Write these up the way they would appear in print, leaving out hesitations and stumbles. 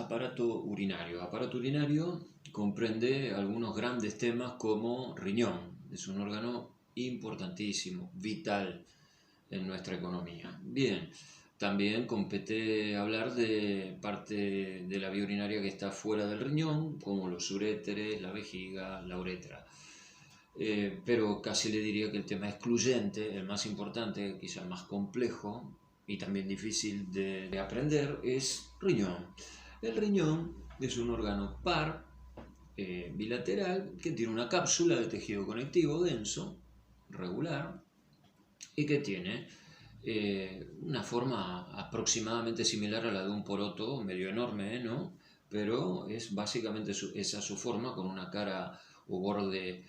aparato urinario? Aparato urinario comprende algunos grandes temas como riñón. Es un órgano importantísimo, vital en nuestra economía. Bien, también compete hablar de parte de la vía urinaria que está fuera del riñón, como los uréteres, la vejiga, la uretra. Pero casi le diría que el tema excluyente, el más importante, quizá el más complejo y también difícil de aprender, es riñón. El riñón es un órgano par, bilateral, que tiene una cápsula de tejido conectivo denso, regular, y que tiene una forma aproximadamente similar a la de un poroto, medio enorme, ¿no? Pero es básicamente esa su forma, con una cara o borde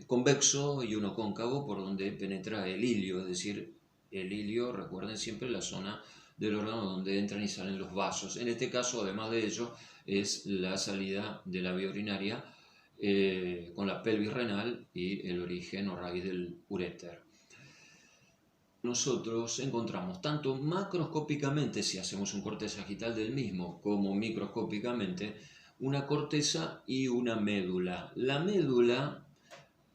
convexo y uno cóncavo por donde penetra el hilio, es decir, el hilio, recuerden siempre, la zona del órgano donde entran y salen los vasos. En este caso, además de ello, es la salida de la vía urinaria con la pelvis renal y el origen o raíz del uréter. Nosotros encontramos tanto macroscópicamente, si hacemos un corte sagital del mismo, como microscópicamente, una corteza y una médula. La médula,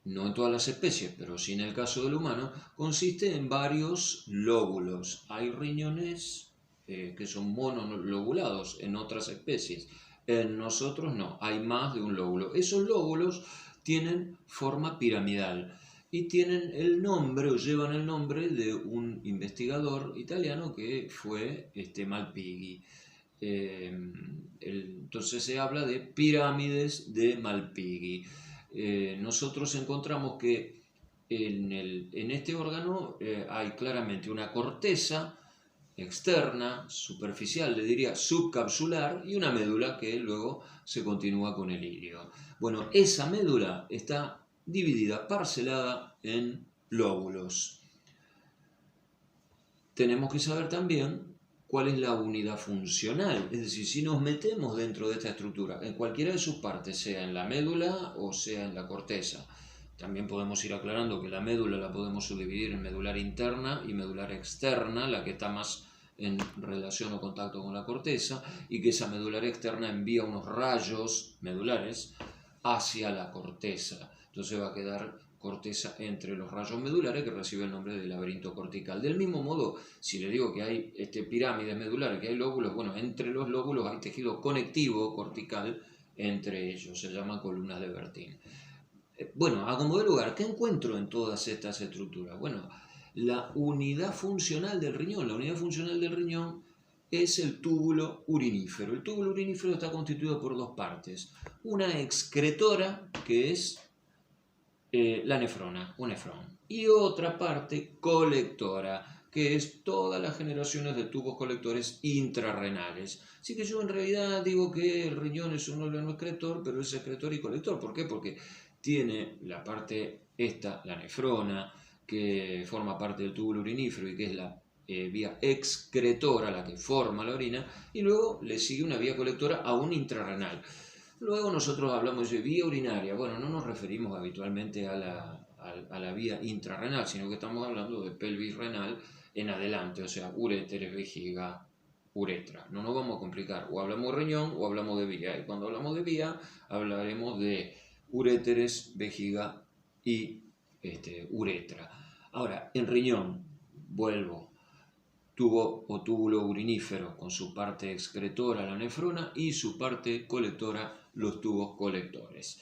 no en todas las especies, pero sí en el caso del humano, consiste en varios lóbulos. Hay riñones que son monolobulados en otras especies. En nosotros no, hay más de un lóbulo. Esos lóbulos tienen forma piramidal y tienen el nombre o llevan el nombre de un investigador italiano que fue Malpighi. Entonces se habla de pirámides de Malpighi. Nosotros encontramos que en este órgano hay claramente una corteza externa, superficial, le diría subcapsular, y una médula que luego se continúa con el hilio. Bueno, esa médula está dividida, parcelada en lóbulos. Tenemos que saber también cuál es la unidad funcional, es decir, si nos metemos dentro de esta estructura, en cualquiera de sus partes, sea en la médula o sea en la corteza. También podemos ir aclarando que la médula la podemos subdividir en medular interna y medular externa, la que está más en relación o contacto con la corteza, y que esa medular externa envía unos rayos medulares hacia la corteza. Entonces va a quedar corteza entre los rayos medulares que recibe el nombre de laberinto cortical. Del mismo modo, si le digo que hay pirámides medulares, que hay lóbulos, bueno, entre los lóbulos hay tejido conectivo cortical entre ellos, se llaman columnas de Bertin. Bueno, a como de lugar, ¿qué encuentro en todas estas estructuras? Bueno, la unidad funcional del riñón. La unidad funcional del riñón es el túbulo urinífero. El túbulo urinífero está constituido por dos partes. Una excretora, que es la nefrona, un nefrón. Y otra parte colectora, que es todas las generaciones de tubos colectores intrarrenales. Así que yo en realidad digo que el riñón es un órgano excretor, pero es excretor y colector. ¿Por qué? Porque tiene la parte la nefrona, que forma parte del túbulo urinífero y que es la vía excretora, la que forma la orina, y luego le sigue una vía colectora aún intrarrenal. Luego nosotros hablamos de vía urinaria. Bueno, no nos referimos habitualmente a la vía intrarrenal, sino que estamos hablando de pelvis renal en adelante, o sea, uréteres, vejiga, uretra. No nos vamos a complicar, o hablamos de riñón o hablamos de vía. Y cuando hablamos de vía, hablaremos de uréteres, vejiga y uretra. Ahora, en riñón, vuelvo, tubo o túbulo urinífero con su parte excretora, la nefrona, y su parte colectora, los tubos colectores.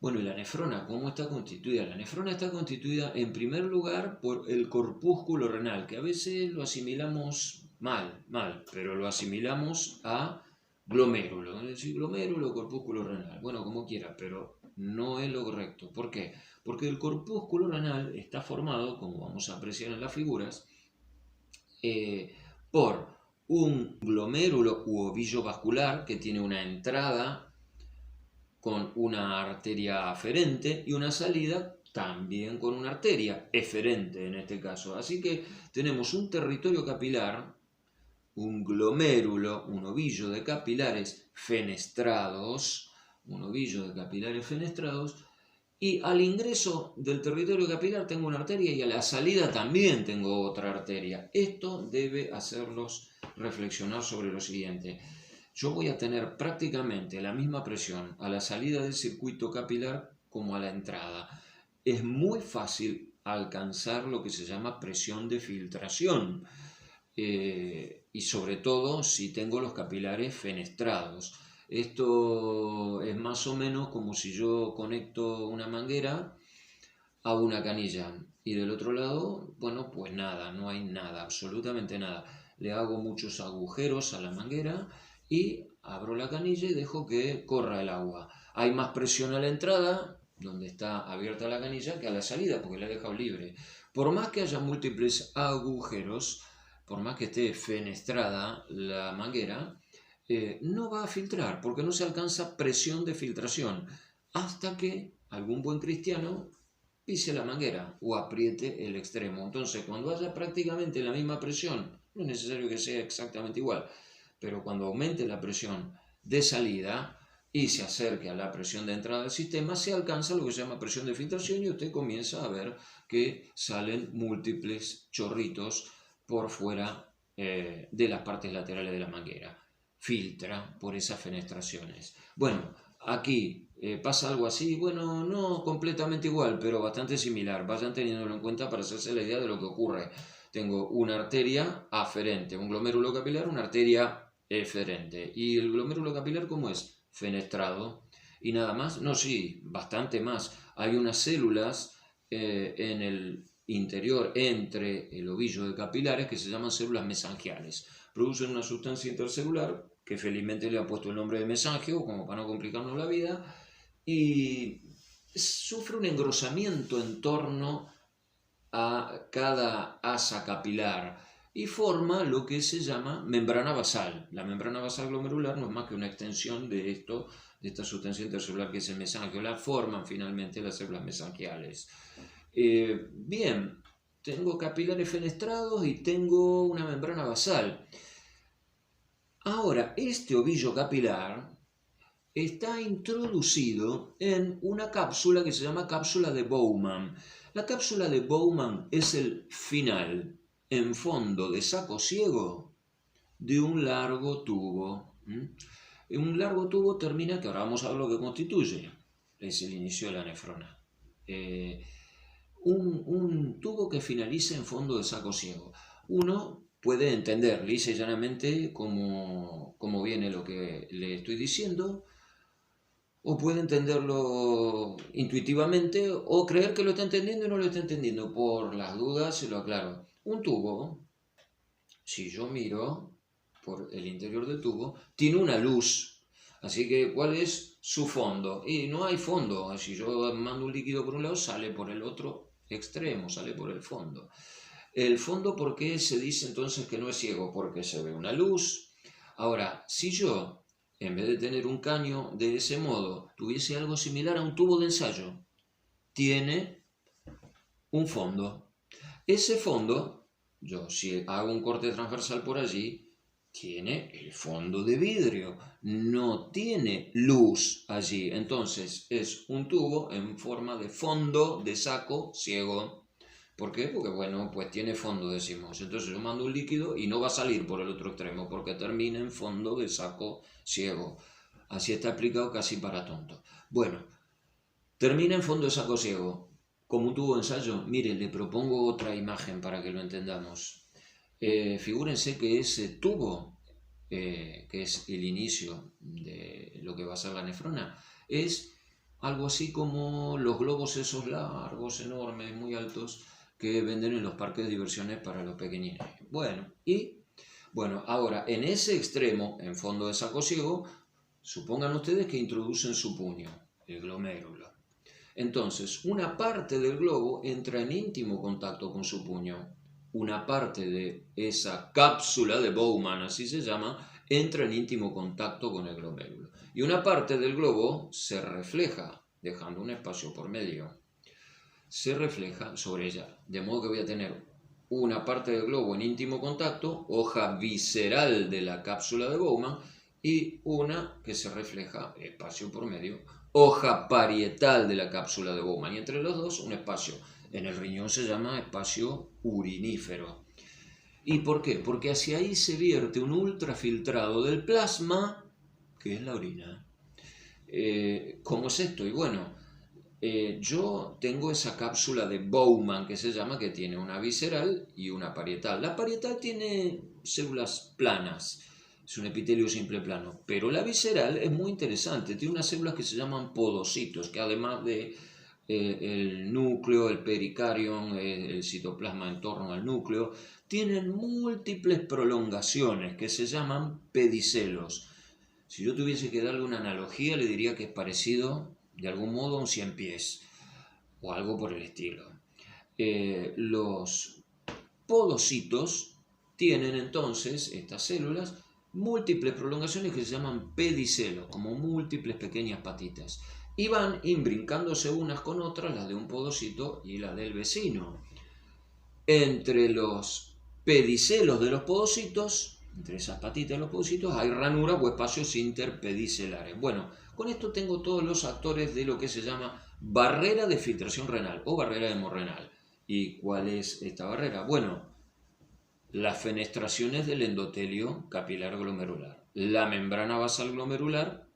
Bueno, ¿y la nefrona cómo está constituida? La nefrona está constituida en primer lugar por el corpúsculo renal, que a veces lo asimilamos mal, pero lo asimilamos a glomérulo, es decir, glomérulo, corpúsculo renal, bueno, como quiera, pero no es lo correcto. ¿Por qué? Porque el corpúsculo renal está formado, como vamos a apreciar en las figuras, por un glomérulo u ovillo vascular que tiene una entrada con una arteria aferente y una salida también con una arteria eferente en este caso. Así que tenemos un territorio capilar, un glomérulo, un ovillo de capilares fenestrados, y al ingreso del territorio capilar tengo una arteria y a la salida también tengo otra arteria. Esto debe hacerlos reflexionar sobre lo siguiente. yo voy a tener prácticamente la misma presión a la salida del circuito capilar como a la entrada. Es muy fácil alcanzar lo que se llama presión de filtración, y sobre todo si tengo los capilares fenestrados. Esto es más o menos como si yo conecto una manguera a una canilla y del otro lado, bueno, pues nada, no hay nada, absolutamente nada. Le hago muchos agujeros a la manguera y abro la canilla y dejo que corra el agua. Hay más presión a la entrada, donde está abierta la canilla, que a la salida, porque la he dejado libre. Por más que haya múltiples agujeros, por más que esté fenestrada la manguera, no va a filtrar, porque no se alcanza presión de filtración, hasta que algún buen cristiano pise la manguera o apriete el extremo. Entonces, cuando haya prácticamente la misma presión, no es necesario que sea exactamente igual, pero cuando aumente la presión de salida y se acerque a la presión de entrada del sistema, se alcanza lo que se llama presión de filtración y usted comienza a ver que salen múltiples chorritos por fuera de las partes laterales de la manguera. Filtra por esas fenestraciones. Bueno, aquí pasa algo así, bueno, no completamente igual, pero bastante similar. Vayan teniéndolo en cuenta para hacerse la idea de lo que ocurre. Tengo una arteria aferente, un glomérulo capilar, una arteria eferente. ¿Y el glomérulo capilar cómo es? Fenestrado. ¿Y nada más? No, sí, bastante más. Hay unas células en el interior, entre el ovillo de capilares, que se llaman células mesangiales. Producen una sustancia intercelular que felizmente le ha puesto el nombre de mesangio, como para no complicarnos la vida, y sufre un engrosamiento en torno a cada asa capilar y forma lo que se llama membrana basal. La membrana basal glomerular no es más que una extensión de esto, de esta sustancia intercelular que es el mesangio. La forman finalmente las células mesangiales. Bien, tengo capilares fenestrados y tengo una membrana basal. Ahora, este ovillo capilar está introducido en una cápsula que se llama cápsula de Bowman. La cápsula de Bowman es el final en fondo de saco ciego de un largo tubo. Un largo tubo termina, que ahora vamos a ver lo que constituye, es el inicio de la nefrona. Un tubo que finaliza en fondo de saco ciego. Uno puede entender lisa y llanamente cómo viene lo que le estoy diciendo, o puede entenderlo intuitivamente o creer que lo está entendiendo y no lo está entendiendo. Por las dudas se lo aclaro. Un tubo, si yo miro por el interior del tubo, tiene una luz. Así que, ¿cuál es su fondo? Y no hay fondo. Si yo mando un líquido por un lado, sale por el otro extremo, sale por el fondo. El fondo, ¿por qué se dice entonces que no es ciego? Porque se ve una luz. Ahora, si yo, en vez de tener un caño de ese modo, tuviese algo similar a un tubo de ensayo, tiene un fondo. Ese fondo, yo si hago un corte transversal por allí, tiene el fondo de vidrio, no tiene luz allí. Entonces es un tubo en forma de fondo de saco ciego. ¿Por qué? Porque, bueno, pues tiene fondo, decimos. Entonces yo mando un líquido y no va a salir por el otro extremo, porque termina en fondo de saco ciego. Así está explicado casi para tonto. Bueno, termina en fondo de saco ciego. Como un tubo de ensayo, mire, le propongo otra imagen para que lo entendamos. Figúrense que ese tubo, que es el inicio de lo que va a ser la nefrona, es algo así como los globos esos largos, enormes, muy altos, que venden en los parques de diversiones para los pequeñines. Bueno, ahora, en ese extremo, en fondo de saco ciego, supongan ustedes que introducen su puño, el glomérulo. Entonces, una parte del globo entra en íntimo contacto con su puño. Una parte de esa cápsula de Bowman, así se llama, entra en íntimo contacto con el glomérulo. Y una parte del globo se refleja, dejando un espacio por medio. Se refleja sobre ella, de modo que voy a tener una parte del globo en íntimo contacto, hoja visceral de la cápsula de Bowman, y una que se refleja, espacio por medio, hoja parietal de la cápsula de Bowman. Y entre los dos, un espacio. En el riñón se llama espacio urinífero. ¿Y por qué? Porque hacia ahí se vierte un ultrafiltrado del plasma, que es la orina. ¿Cómo es esto? Y bueno, yo tengo esa cápsula de Bowman que se llama, que tiene una visceral y una parietal. La parietal tiene células planas, es un epitelio simple plano, pero la visceral es muy interesante, tiene unas células que se llaman podocitos, que además de el núcleo, el pericarium, el citoplasma en torno al núcleo, tienen múltiples prolongaciones que se llaman pedicelos. Si yo tuviese que darle una analogía, le diría que es parecido, de algún modo, a un cien pies, o algo por el estilo. Los podocitos tienen entonces, estas células, múltiples prolongaciones que se llaman pedicelos, como múltiples pequeñas patitas. Y van imbrincándose unas con otras, las de un podocito y la del vecino. Entre los pedicelos de los podocitos, entre esas patitas de los podocitos, hay ranuras o espacios interpedicelares. Bueno, con esto tengo todos los actores de lo que se llama barrera de filtración renal o barrera hemorrenal. ¿Y cuál es esta barrera? Bueno, las fenestraciones del endotelio capilar glomerular, la membrana basal glomerular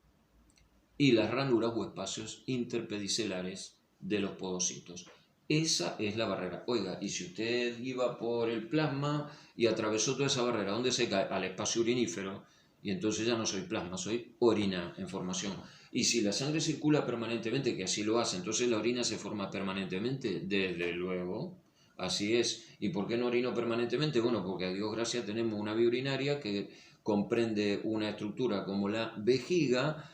y las ranuras o espacios interpedicelares de los podocitos. Esa es la barrera. Oiga, y si usted iba por el plasma y atravesó toda esa barrera, ¿dónde se cae? Al espacio urinífero. Y entonces ya no soy plasma, soy orina en formación. Y si la sangre circula permanentemente, que así lo hace, entonces la orina se forma permanentemente, desde luego. Así es. ¿Y por qué no orino permanentemente? Bueno, porque a Dios gracias tenemos una vía urinaria que comprende una estructura como la vejiga,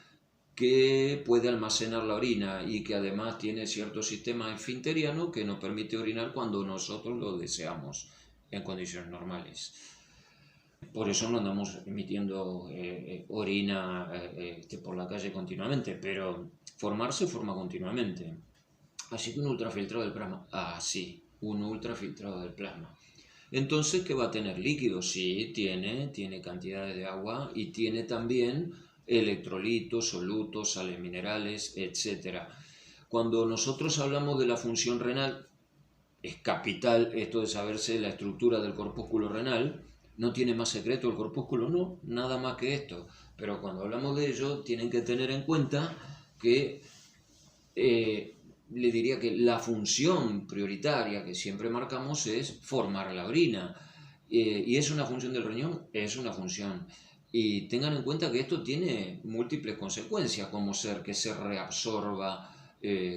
que puede almacenar la orina y que además tiene cierto sistema esfinteriano que nos permite orinar cuando nosotros lo deseamos en condiciones normales. Por eso no andamos emitiendo orina por la calle continuamente, pero formarse forma continuamente. Así que un ultrafiltrado del plasma. Ah, sí, un ultrafiltrado del plasma. Entonces, ¿qué va a tener? Líquido, sí, tiene cantidades de agua y tiene también electrolitos, solutos, sales minerales, etc. Cuando nosotros hablamos de la función renal, es capital esto de saberse la estructura del corpúsculo renal. No tiene más secreto el corpúsculo, no, nada más que esto. Pero cuando hablamos de ello, tienen que tener en cuenta que le diría que la función prioritaria que siempre marcamos es formar la orina. ¿Y es una función del riñón? Es una función. Y tengan en cuenta que esto tiene múltiples consecuencias, como ser que se reabsorba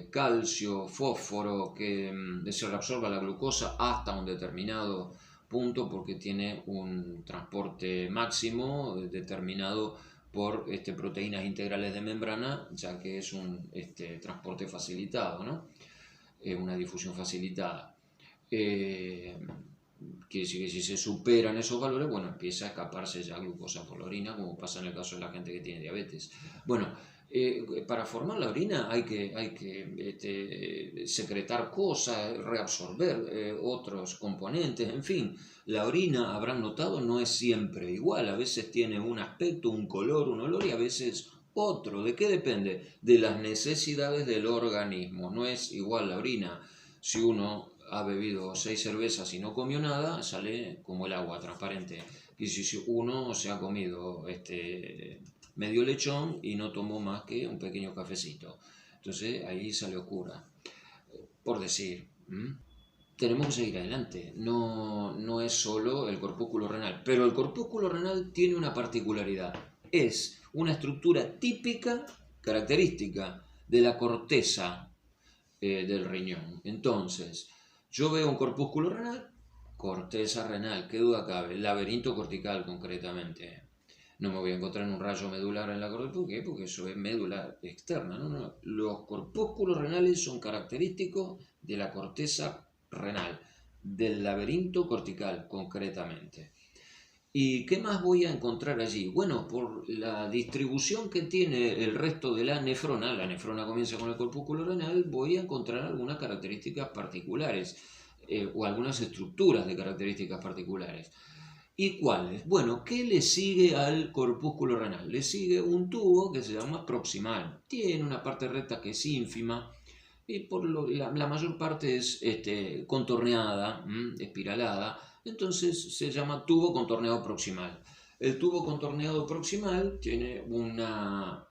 calcio, fósforo, que se reabsorba la glucosa hasta un determinado punto, porque tiene un transporte máximo determinado por proteínas integrales de membrana, ya que es un transporte facilitado, ¿no? Una difusión facilitada. Quiere decir que si se superan esos valores, bueno, empieza a escaparse ya glucosa por la orina, como pasa en el caso de la gente que tiene diabetes. Bueno, para formar la orina hay que secretar cosas, reabsorber otros componentes, en fin. La orina, habrán notado, no es siempre igual. A veces tiene un aspecto, un color, un olor y a veces otro. ¿De qué depende? De las necesidades del organismo. No es igual la orina. Si uno ha bebido 6 cervezas y no comió nada, sale como el agua, transparente. Y si uno se ha comido medio lechón y no tomó más que un pequeño cafecito, entonces ahí sale oscura, por decir. Tenemos que seguir adelante, no es solo el corpúsculo renal, pero el corpúsculo renal tiene una particularidad, es una estructura típica, característica de la corteza del riñón. Entonces, yo veo un corpúsculo renal, corteza renal, qué duda cabe, laberinto cortical concretamente. No me voy a encontrar en un rayo medular en la corteza, ¿por qué? Porque eso es médula externa. No. Los corpúsculos renales son característicos de la corteza renal, del laberinto cortical concretamente. ¿Y qué más voy a encontrar allí? Bueno, por la distribución que tiene el resto de la nefrona comienza con el corpúsculo renal, voy a encontrar algunas características particulares o algunas estructuras de características particulares. ¿Y cuáles? Bueno, ¿qué le sigue al corpúsculo renal? Le sigue un tubo que se llama proximal. Tiene una parte recta que es ínfima y la mayor parte es contorneada, espiralada, Entonces se llama tubo contorneado proximal. El tubo contorneado proximal tiene una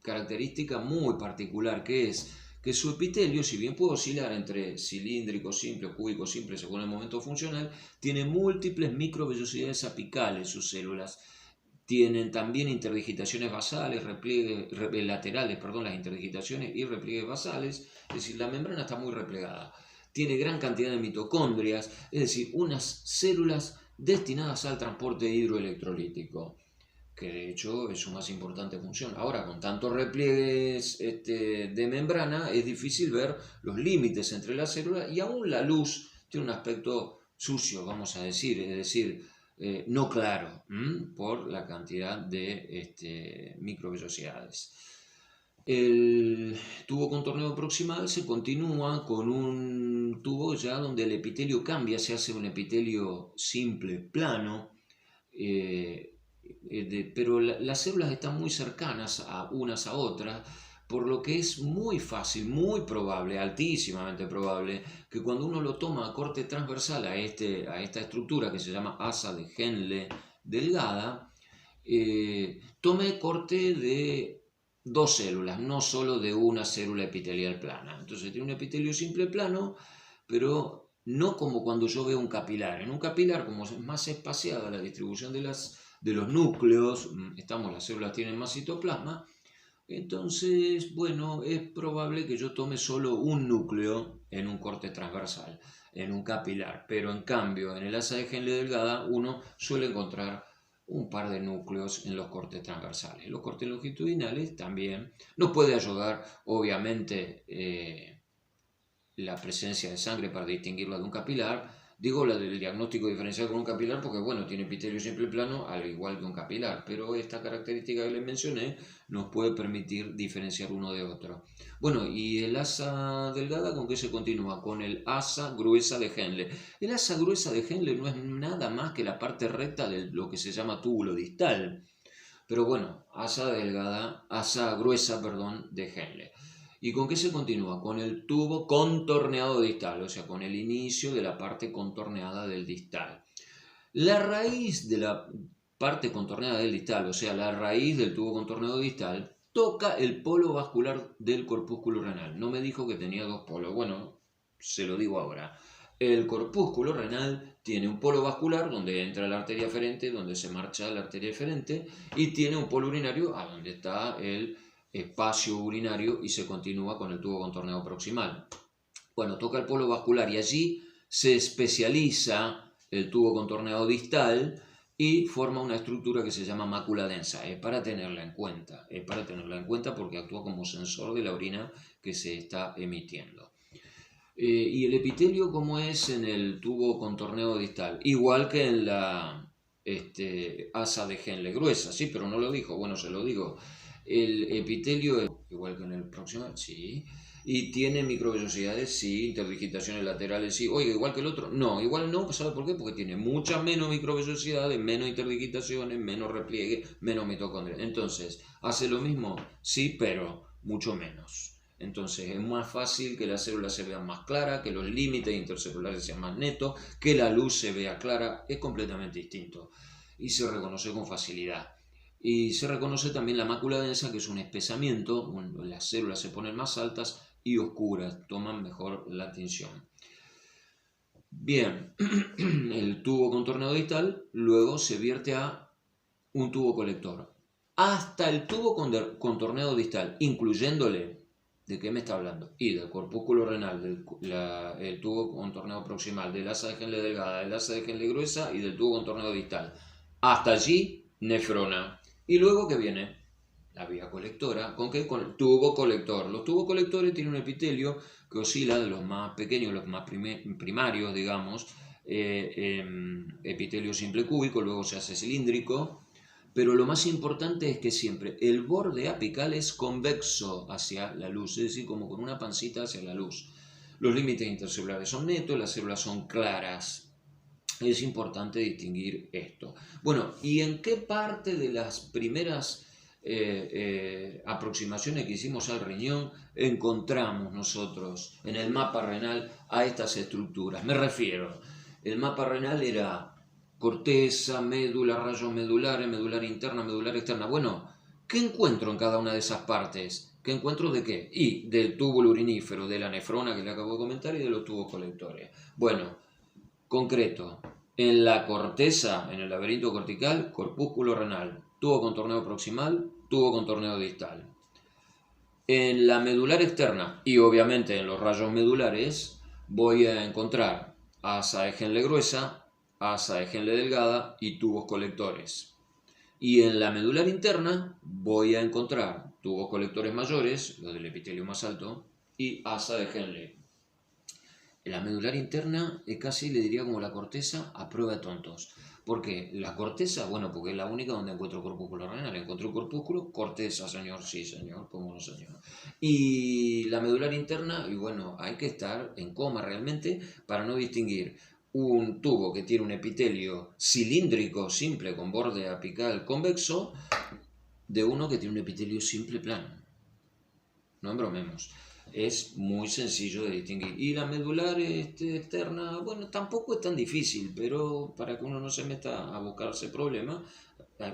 característica muy particular, que es que su epitelio, si bien puede oscilar entre cilíndrico simple o cúbico simple según el momento funcional, tiene múltiples microvellosidades apicales sus células. Tienen también interdigitaciones basales, laterales, las interdigitaciones y repliegues basales, es decir, la membrana está muy replegada. Tiene gran cantidad de mitocondrias, es decir, unas células destinadas al transporte hidroelectrolítico, que de hecho es su más importante función. Ahora, con tantos repliegues de membrana, es difícil ver los límites entre las células y aún la luz tiene un aspecto sucio, vamos a decir, es decir, no claro, por la cantidad de microvellosidades. El tubo contorneado proximal se continúa con un tubo ya donde el epitelio cambia, se hace un epitelio simple, plano, pero las células están muy cercanas a unas a otras, por lo que es muy fácil, muy probable, altísimamente probable, que cuando uno lo toma a corte transversal a esta estructura que se llama asa de Henle delgada, tome corte de dos células, no solo de una célula epitelial plana. Entonces tiene un epitelio simple plano, pero no como cuando yo veo un capilar. En un capilar, como es más espaciada la distribución de los núcleos, las células tienen más citoplasma, entonces, bueno, es probable que yo tome solo un núcleo en un corte transversal, en un capilar, pero en cambio, en el asa de Henle delgada, uno suele encontrar un par de núcleos en los cortes transversales. Los cortes longitudinales también nos puede ayudar, obviamente, la presencia de sangre para distinguirla de un capilar. Digo la del diagnóstico diferencial con un capilar porque, bueno, tiene epitelio simple plano al igual que un capilar, pero esta característica que les mencioné nos puede permitir diferenciar uno de otro. Bueno, y el asa delgada, ¿con qué se continúa? Con el asa gruesa de Henle. El asa gruesa de Henle no es nada más que la parte recta de lo que se llama túbulo distal. Pero bueno, asa gruesa, de Henle. ¿Y con qué se continúa? Con el tubo contorneado distal, o sea, con el inicio de la parte contorneada del distal. La raíz de la parte contorneada del distal, o sea, la raíz del tubo contorneado distal, toca el polo vascular del corpúsculo renal. No me dijo que tenía dos polos. Bueno, se lo digo ahora. El corpúsculo renal tiene un polo vascular donde entra la arteria aferente, donde se marcha la arteria eferente, y tiene un polo urinario a donde está el espacio urinario y se continúa con el tubo contorneado proximal. Bueno, toca el polo vascular y allí se especializa el tubo contorneado distal y forma una estructura que se llama mácula densa. Es para tenerla en cuenta, porque actúa como sensor de la orina que se está emitiendo. ¿Y el epitelio cómo es en el tubo contorneado distal? Igual que en la asa de Henle gruesa, sí, pero no lo dijo. Bueno, se lo digo. El epitelio es igual que en el proximal, sí. Y tiene microvellosidades, sí. Interdigitaciones laterales, sí. Oiga, igual que el otro. No, igual no. ¿Sabe por qué? Porque tiene muchas menos microvellosidades, menos interdigitaciones, menos repliegue, menos mitocondria. Entonces, ¿hace lo mismo? Sí, pero mucho menos. Entonces es más fácil que la célula se vea más clara, que los límites intercelulares sean más netos, que la luz se vea clara. Es completamente distinto y se reconoce con facilidad. Y se reconoce también la mácula densa, que es un espesamiento, las células se ponen más altas y oscuras, toman mejor la tinción. Bien, el tubo contorneado distal luego se vierte a un tubo colector. Hasta el tubo contorneado distal, incluyéndole, ¿de qué me está hablando? Y del corpúsculo renal, el tubo contorneado proximal, del asa de Henle delgada, del asa de Henle gruesa y del tubo contorneado distal. Hasta allí, nefrona. Y luego, ¿qué viene? La vía colectora. ¿Con qué? Con el tubo colector. Los tubos colectores tienen un epitelio que oscila de los más pequeños, los más primarios, digamos, epitelio simple cúbico, luego se hace cilíndrico. Pero lo más importante es que siempre el borde apical es convexo hacia la luz, es decir, como con una pancita hacia la luz. Los límites intercelulares son netos, las células son claras. Es importante distinguir esto. Bueno, ¿y en qué parte de las primeras aproximaciones que hicimos al riñón encontramos nosotros en el mapa renal a estas estructuras? Me refiero, El mapa renal era corteza, médula, rayos medulares, medular interna, medular externa. Bueno, ¿qué encuentro en cada una de esas partes? ¿Qué encuentro de qué? Y del túbulo urinífero, de la nefrona que le acabo de comentar y de los tubos colectores. Bueno, concreto, en la corteza, en el laberinto cortical, corpúsculo renal, tubo contorneo proximal, tubo contorneo distal. En la medular externa y obviamente en los rayos medulares voy a encontrar asa de Henle gruesa, asa de Henle delgada y tubos colectores. Y en la medular interna voy a encontrar tubos colectores mayores, los del epitelio más alto, y asa de Henle. En la medular interna es casi, le diría, como la corteza a prueba de tontos. ¿Por qué? La corteza, bueno, porque es la única donde encuentro corpúsculo renal. Encuentro corpúsculo, corteza, señor, sí, señor, cómo no, señor. Y la medular interna, y bueno, hay que estar en coma realmente para no distinguir un tubo que tiene un epitelio cilíndrico simple con borde apical convexo de uno que tiene un epitelio simple plano. No embromemos. Es muy sencillo de distinguir. Y la medular externa, bueno, tampoco es tan difícil, pero para que uno no se meta a buscarse problemas,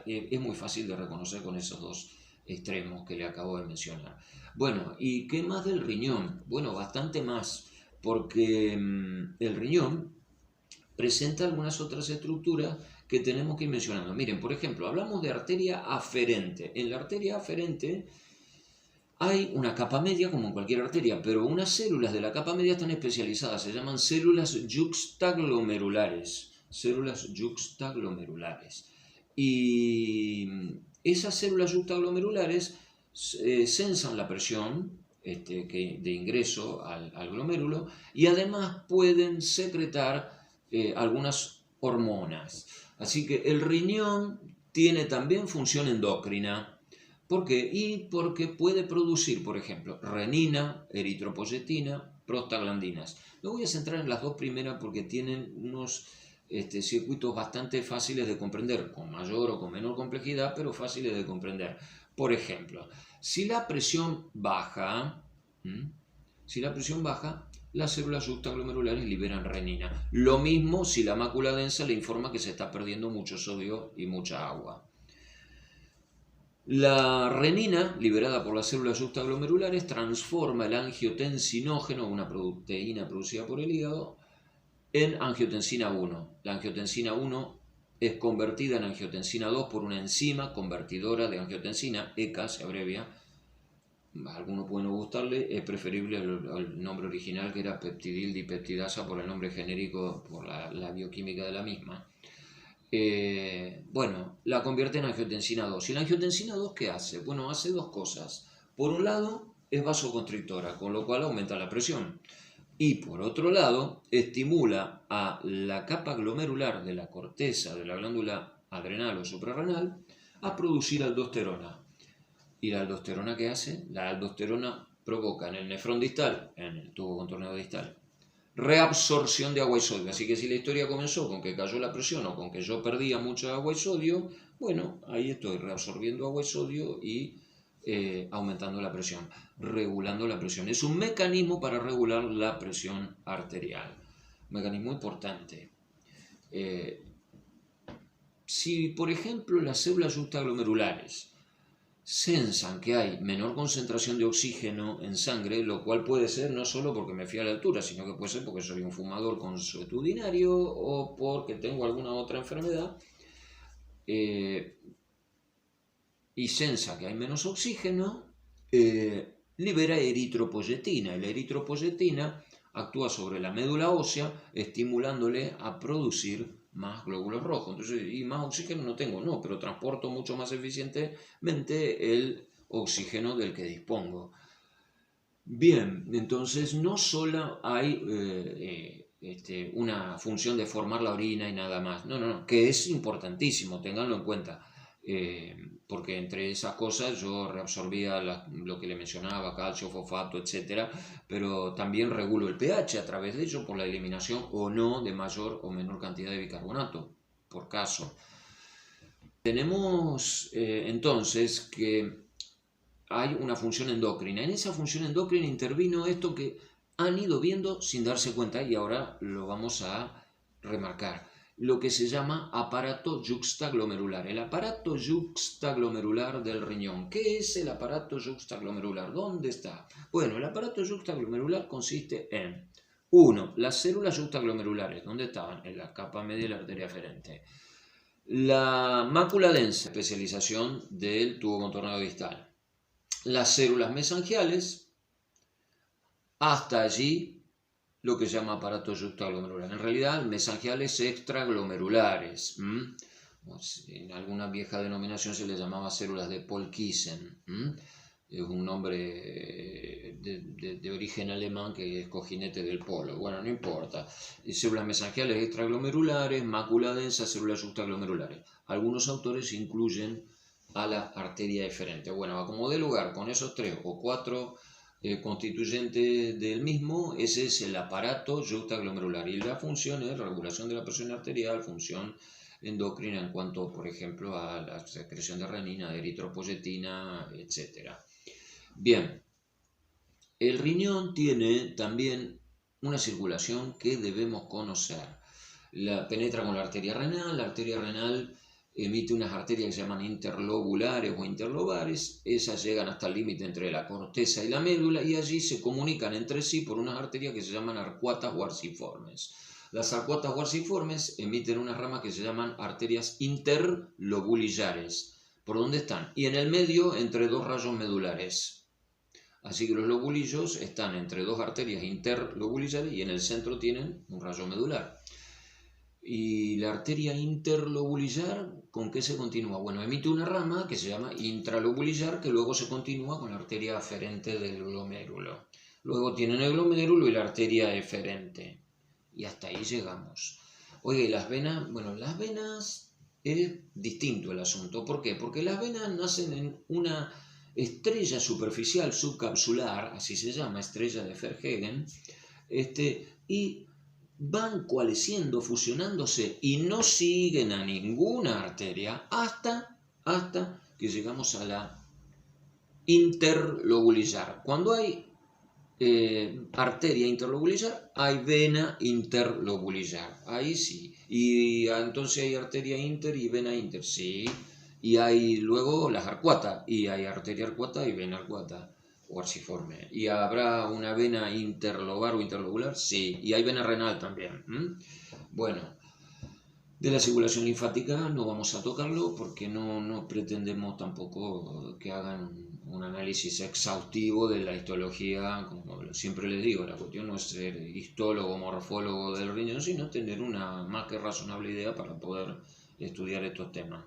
es muy fácil de reconocer con esos dos extremos que le acabo de mencionar. Bueno, ¿y qué más del riñón? Bueno, bastante más, porque el riñón presenta algunas otras estructuras que tenemos que ir mencionando. Miren, por ejemplo, hablamos de arteria aferente. En la arteria aferente hay una capa media, como en cualquier arteria, pero unas células de la capa media están especializadas, se llaman células yuxtaglomerulares. Células yuxtaglomerulares. Y esas células yuxtaglomerulares sensan la presión de ingreso al glomérulo y además pueden secretar algunas hormonas. Así que el riñón tiene también función endocrina. ¿Por qué? Y porque puede producir, por ejemplo, renina, eritropoyetina, prostaglandinas. Me voy a centrar en las dos primeras porque tienen unos circuitos bastante fáciles de comprender, con mayor o con menor complejidad, pero fáciles de comprender. Por ejemplo, si la presión baja, las células yuxtaglomerulares liberan renina. Lo mismo si la mácula densa le informa que se está perdiendo mucho sodio y mucha agua. La renina, liberada por las células yuxtaglomerulares, transforma el angiotensinógeno, una proteína producida por el hígado, en angiotensina 1. La angiotensina 1 es convertida en angiotensina 2 por una enzima convertidora de angiotensina, ECA se abrevia. A algunos puede no gustarle, es preferible el nombre original que era peptidildipeptidasa por el nombre genérico, por la bioquímica de la misma. Bueno, la convierte en angiotensina 2. ¿Y la angiotensina 2 qué hace? Bueno, hace dos cosas. Por un lado, es vasoconstrictora, con lo cual aumenta la presión. Y por otro lado, estimula a la capa glomerular de la corteza de la glándula adrenal o suprarrenal a producir aldosterona. ¿Y la aldosterona qué hace? La aldosterona provoca en el nefrón distal, en el tubo contorneo distal, reabsorción de agua y sodio. Así que si la historia comenzó con que cayó la presión o con que yo perdía mucha agua y sodio, bueno, ahí estoy reabsorbiendo agua y sodio y aumentando la presión, regulando la presión. Es un mecanismo para regular la presión arterial. Un mecanismo importante. Si, por ejemplo, las células yuxtaglomerulares sensan que hay menor concentración de oxígeno en sangre, lo cual puede ser no solo porque me fui a la altura, sino que puede ser porque soy un fumador consuetudinario o porque tengo alguna otra enfermedad, y sensa que hay menos oxígeno, libera eritropoyetina. Y la eritropoyetina actúa sobre la médula ósea, estimulándole a producir más glóbulos rojos. Entonces, y más oxígeno no tengo, no, pero transporto mucho más eficientemente el oxígeno del que dispongo. Bien, entonces no solo hay una función de formar la orina y nada más, no, que es importantísimo, ténganlo en cuenta. Porque entre esas cosas yo reabsorbía lo que le mencionaba, calcio, fosfato, etc. Pero también regulo el pH a través de ello por la eliminación o no de mayor o menor cantidad de bicarbonato, por caso. Tenemos entonces que hay una función endocrina. En esa función endocrina intervino esto que han ido viendo sin darse cuenta y ahora lo vamos a remarcar lo que se llama aparato yuxtaglomerular. El aparato yuxtaglomerular del riñón. ¿Qué es el aparato yuxtaglomerular? ¿Dónde está? Bueno, el aparato yuxtaglomerular consiste en 1. Las células yuxtaglomerulares. ¿Dónde estaban? En la capa media de la arteria aferente. La mácula densa, especialización del tubo contornado distal. Las células mesangiales, hasta allí lo que se llama aparato yuxtaglomerular. En realidad, mesangiales extraglomerulares. En alguna vieja denominación se les llamaba células de Polkissen. Es un nombre de origen alemán que es cojinete del polo. Bueno, no importa. Células mesangiales extraglomerulares, mácula densa, células yuxtaglomerulares. Algunos autores incluyen a la arteria eferente. Bueno, a como dé lugar con esos 3 o 4 constituyentes del mismo, ese es el aparato yuxtaglomerular. Y la función es regulación de la presión arterial, función endocrina en cuanto, por ejemplo, a la secreción de renina, de eritropoyetina, etc. Bien, el riñón tiene también una circulación que debemos conocer. Penetra con la arteria renal emite unas arterias que se llaman interlobulares o interlobares, esas llegan hasta el límite entre la corteza y la médula y allí se comunican entre sí por unas arterias que se llaman arcuatas o arciformes. Las arcuatas o arciformes emiten unas ramas que se llaman arterias interlobulillares. ¿Por dónde están? Y en el medio entre 2 rayos medulares. Así que los lobulillos están entre 2 arterias interlobulillares y en el centro tienen un rayo medular. Y la arteria interlobulillar, ¿con qué se continúa? Bueno, emite una rama que se llama intralobulillar, que luego se continúa con la arteria aferente del glomérulo. Luego tienen el glomérulo y la arteria eferente. Y hasta ahí llegamos. Oye, las venas, bueno, las venas es distinto el asunto. ¿Por qué? Porque las venas nacen en una estrella superficial subcapsular, así se llama, estrella de Verhegen, y van coalesciendo, fusionándose y no siguen a ninguna arteria hasta que llegamos a la interlobulillar. Cuando hay arteria interlobulillar, hay vena interlobulillar. Ahí sí. Y entonces hay arteria inter y vena inter. Sí. Y hay luego las arcuatas. Y hay arteria arcuata y vena arcuata. O arciforme. ¿Y habrá una vena interlobar o interlobular? Sí. Y hay vena renal también. Bueno, de la circulación linfática no vamos a tocarlo porque no pretendemos tampoco que hagan un análisis exhaustivo de la histología. Como siempre les digo, la cuestión no es ser histólogo o morfólogo del riñón, sino tener una más que razonable idea para poder estudiar estos temas.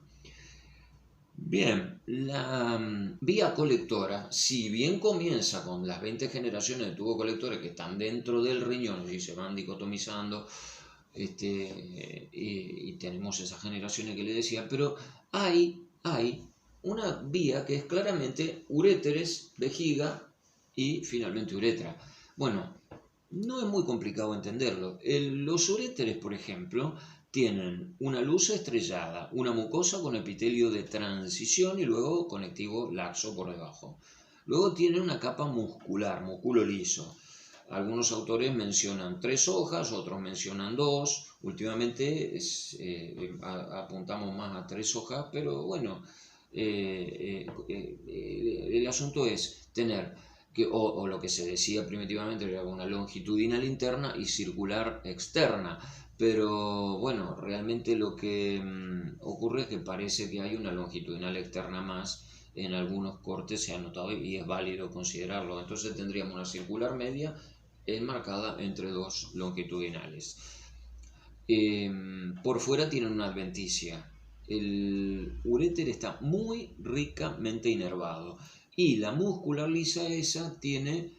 Bien, la vía colectora, si bien comienza con las 20 generaciones de tubos colectores que están dentro del riñón y se van dicotomizando, y tenemos esas generaciones que les decía, pero hay una vía que es claramente uréteres, vejiga y finalmente uretra. Bueno, no es muy complicado entenderlo. Los uréteres, por ejemplo, tienen una luz estrellada, una mucosa con epitelio de transición y luego conectivo laxo por debajo. Luego tienen una capa muscular, músculo liso. Algunos autores mencionan 3 hojas, otros mencionan 2. Últimamente apuntamos más a 3 hojas, pero bueno, el asunto es tener, o lo que se decía primitivamente, era una longitudinal interna y circular externa. Pero bueno, realmente lo que ocurre es que parece que hay una longitudinal externa más. En algunos cortes se ha notado y es válido considerarlo. Entonces tendríamos una circular media enmarcada entre 2 longitudinales. Por fuera tienen una adventicia. El uréter está muy ricamente inervado y la muscular lisa esa tiene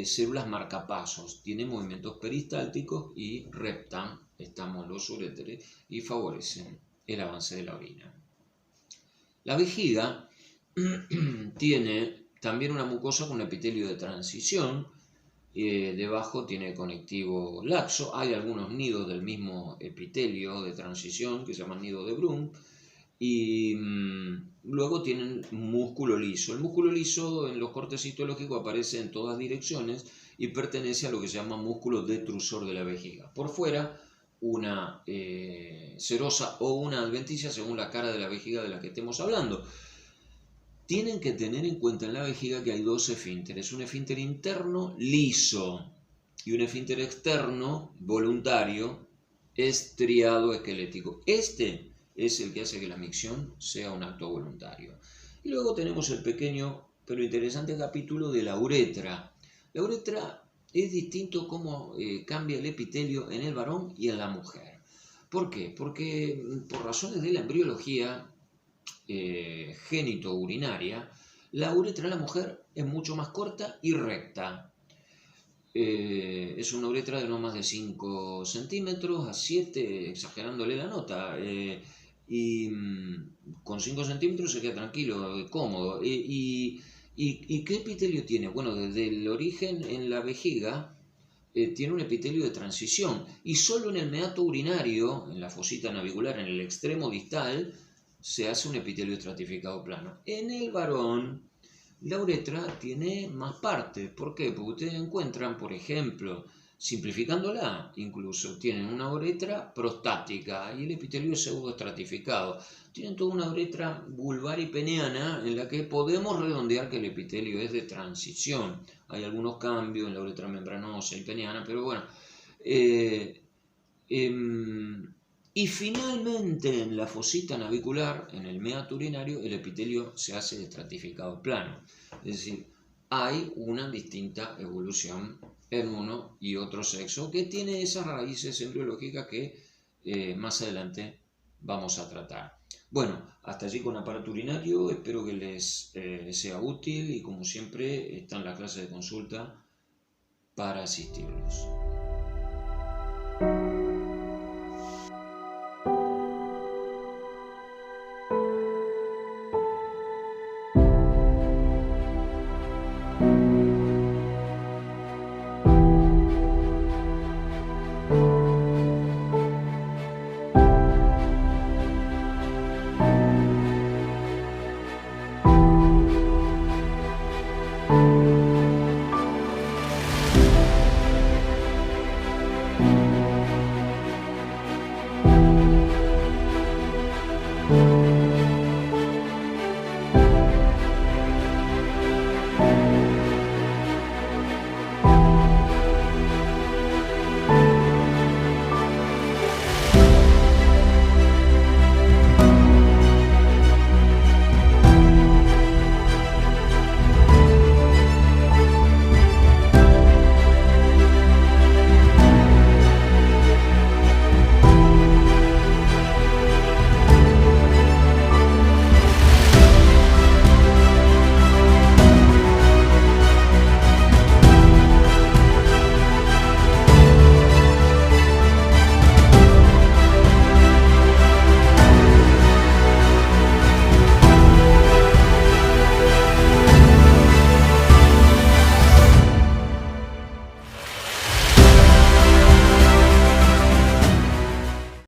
células marcapasos, tiene movimientos peristálticos y reptan, estamos los uréteres, y favorecen el avance de la orina. La vejiga tiene también una mucosa con epitelio de transición. Debajo tiene conectivo laxo. Hay algunos nidos del mismo epitelio de transición que se llaman nido de Brun. Y luego tienen músculo liso. El músculo liso en los cortes histológicos aparece en todas direcciones y pertenece a lo que se llama músculo detrusor de la vejiga. Por fuera una serosa o una adventicia según la cara de la vejiga de la que estemos hablando. Tienen que tener en cuenta en la vejiga que hay dos esfínteres, un esfínter interno liso y un esfínter externo voluntario estriado esquelético. Este es el que hace que la micción sea un acto voluntario. Y luego tenemos el pequeño pero interesante capítulo de la uretra. La uretra es distinto cómo cambia el epitelio en el varón y en la mujer. ¿Por qué? Porque por razones de la embriología génito-urinaria, la uretra de la mujer es mucho más corta y recta. Es una uretra de no más de 5 centímetros a 7, exagerándole la nota. Y con 5 centímetros se queda tranquilo, cómodo. ¿Y qué epitelio tiene? Bueno, desde el origen en la vejiga tiene un epitelio de transición y solo en el meato urinario, en la fosita navicular, en el extremo distal, se hace un epitelio estratificado plano. En el varón, la uretra tiene más partes. ¿Por qué? Porque ustedes encuentran, por ejemplo, simplificándola, incluso tienen una uretra prostática y el epitelio es pseudoestratificado. Tienen toda una uretra vulvar y peneana en la que podemos redondear que el epitelio es de transición. Hay algunos cambios en la uretra membranosa y peneana, pero bueno. Y finalmente en la fosita navicular, en el meato urinario, el epitelio se hace de estratificado plano. Es decir, hay una distinta evolución en uno y otro sexo que tiene esas raíces embriológicas que más adelante vamos a tratar. Bueno, hasta allí con aparato urinario, espero que les sea útil y como siempre está en la clase de consulta para asistirlos.